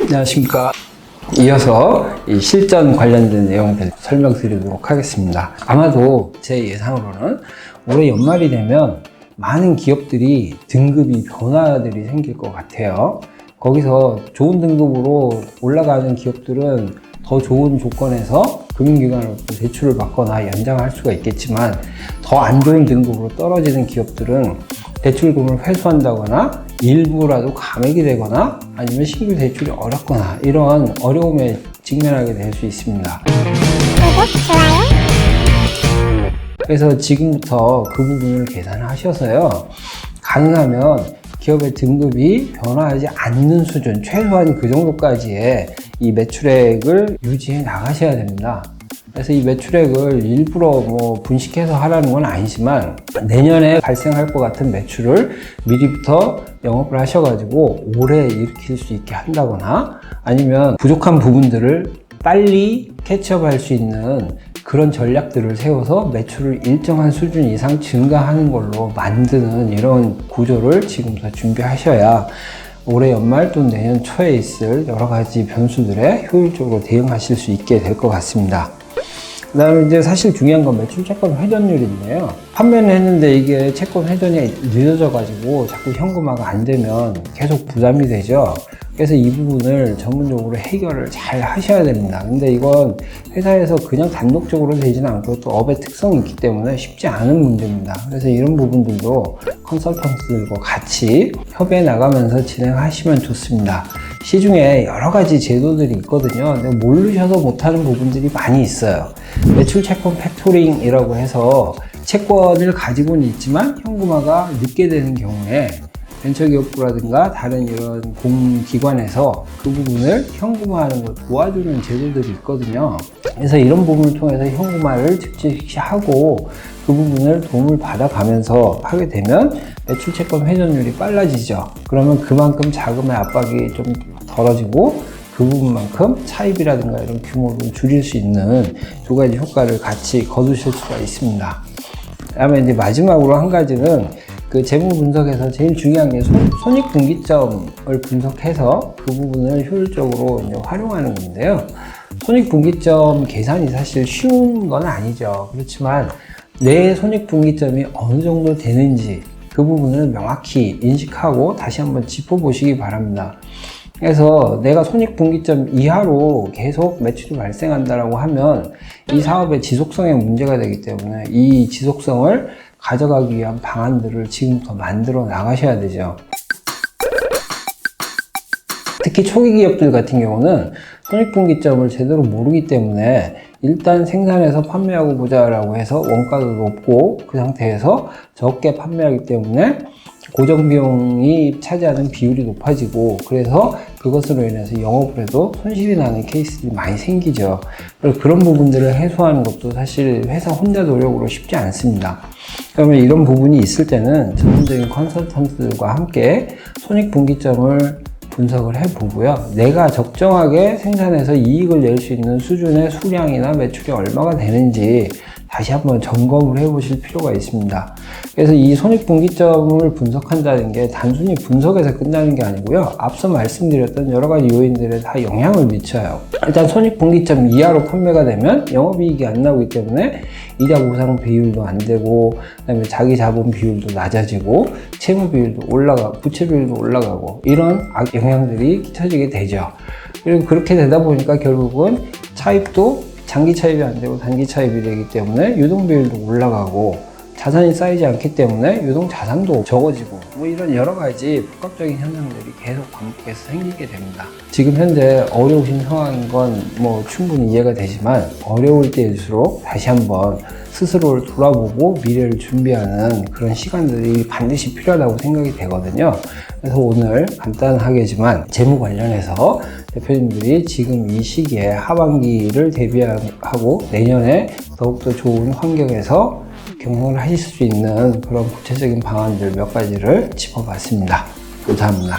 안녕하십니까. 이어서 이 실전 관련된 내용들 설명드리도록 하겠습니다. 아마도 제 예상으로는 올해 연말이 되면 많은 기업들이 등급이 변화들이 생길 것 같아요. 거기서 좋은 등급으로 올라가는 기업들은 더 좋은 조건에서 금융기관으로부터 대출을 받거나 연장할 수가 있겠지만, 더 안 좋은 등급으로 떨어지는 기업들은 대출금을 회수한다거나 일부라도 감액이 되거나 아니면 신규 대출이 어렵거나 이런 어려움에 직면하게 될 수 있습니다. 그래서 지금부터 그 부분을 계산하셔서요, 가능하면 기업의 등급이 변화하지 않는 수준, 최소한 그 정도까지의 이 매출액을 유지해 나가셔야 됩니다. 그래서 이 매출액을 일부러 분식해서 하라는 건 아니지만, 내년에 발생할 것 같은 매출을 미리부터 영업을 하셔가지고 올해 일으킬 수 있게 한다거나, 아니면 부족한 부분들을 빨리 캐치업할 수 있는 그런 전략들을 세워서 매출을 일정한 수준 이상 증가하는 걸로 만드는 이런 구조를 지금부터 준비하셔야 올해 연말 또는 내년 초에 있을 여러 가지 변수들에 효율적으로 대응하실 수 있게 될 것 같습니다. 그 다음에 이제 사실 중요한 건 매출 채권 회전율인데요. 판매는 했는데 이게 채권 회전이 늦어져 가지고 자꾸 현금화가 안 되면 계속 부담이 되죠. 그래서 이 부분을 전문적으로 해결을 잘 하셔야 됩니다. 근데 이건 회사에서 그냥 단독적으로 되지는 않고 또 업의 특성이 있기 때문에 쉽지 않은 문제입니다. 그래서 이런 부분들도 컨설턴트들과 같이 협의해 나가면서 진행하시면 좋습니다. 시중에 여러 가지 제도들이 있거든요. 근데 모르셔서 못하는 부분들이 많이 있어요. 매출 채권 팩토링이라고 해서 채권을 가지고는 있지만 현금화가 늦게 되는 경우에 벤처기업부라든가 다른 이런 공기관에서 그 부분을 현금화하는 걸 도와주는 제도들이 있거든요. 그래서 이런 부분을 통해서 현금화를 즉시 하고 그 부분을 도움을 받아가면서 하게 되면 매출 채권 회전율이 빨라지죠. 그러면 그만큼 자금의 압박이 좀 덜어지고 그 부분만큼 차입이라든가 이런 규모를 줄일 수 있는 두 가지 효과를 같이 거두실 수가 있습니다. 그다음에 이제 마지막으로 한 가지는 그 재무 분석에서 제일 중요한 게 손익분기점을 분석해서 그 부분을 효율적으로 이제 활용하는 건데요. 손익분기점 계산이 사실 쉬운 건 아니죠. 그렇지만 내 손익분기점이 어느 정도 되는지 그 부분을 명확히 인식하고 다시 한번 짚어보시기 바랍니다. 그래서 내가 손익분기점 이하로 계속 매출이 발생한다라고 하면 이 사업의 지속성에 문제가 되기 때문에 이 지속성을 가져가기 위한 방안들을 지금부터 만들어 나가셔야 되죠. 특히 초기 기업들 같은 경우는 손익분기점을 제대로 모르기 때문에 일단 생산해서 판매하고 보자라고 해서 원가도 높고 그 상태에서 적게 판매하기 때문에 고정비용이 차지하는 비율이 높아지고, 그래서 그것으로 인해서 영업을 해도 손실이 나는 케이스들이 많이 생기죠. 그래서 그런 부분들을 해소하는 것도 사실 회사 혼자 노력으로 쉽지 않습니다. 그러면 이런 부분이 있을 때는 전문적인 컨설턴트들과 함께 손익분기점을 분석을 해보고요. 내가 적정하게 생산해서 이익을 낼 수 있는 수준의 수량이나 매출이 얼마가 되는지 다시 한번 점검을 해보실 필요가 있습니다. 그래서 이 손익분기점을 분석한다는 게 단순히 분석에서 끝나는 게 아니고요. 앞서 말씀드렸던 여러 가지 요인들에 다 영향을 미쳐요. 일단 손익분기점 이하로 판매가 되면 영업이익이 안 나오기 때문에 이자 보상 비율도 안 되고, 그다음에 자기 자본 비율도 낮아지고, 채무 비율도 올라가고, 부채 비율도 올라가고, 이런 영향들이 끼쳐지게 되죠. 그리고 그렇게 되다 보니까 결국은 차입도 장기 차입이 안 되고 단기 차입이 되기 때문에 유동 비율도 올라가고, 자산이 쌓이지 않기 때문에 유동 자산도 적어지고, 이런 여러 가지 복합적인 현상들이 계속 반복해서 생기게 됩니다. 지금 현재 어려우신 상황인 건 충분히 이해가 되지만, 어려울 때일수록 다시 한번 스스로를 돌아보고 미래를 준비하는 그런 시간들이 반드시 필요하다고 생각이 되거든요. 그래서 오늘 간단하게지만 재무 관련해서 대표님들이 지금 이 시기에 하반기를 대비하고 내년에 더욱더 좋은 환경에서 경영을 하실 수 있는 그런 구체적인 방안들 몇 가지를 짚어봤습니다. 감사합니다.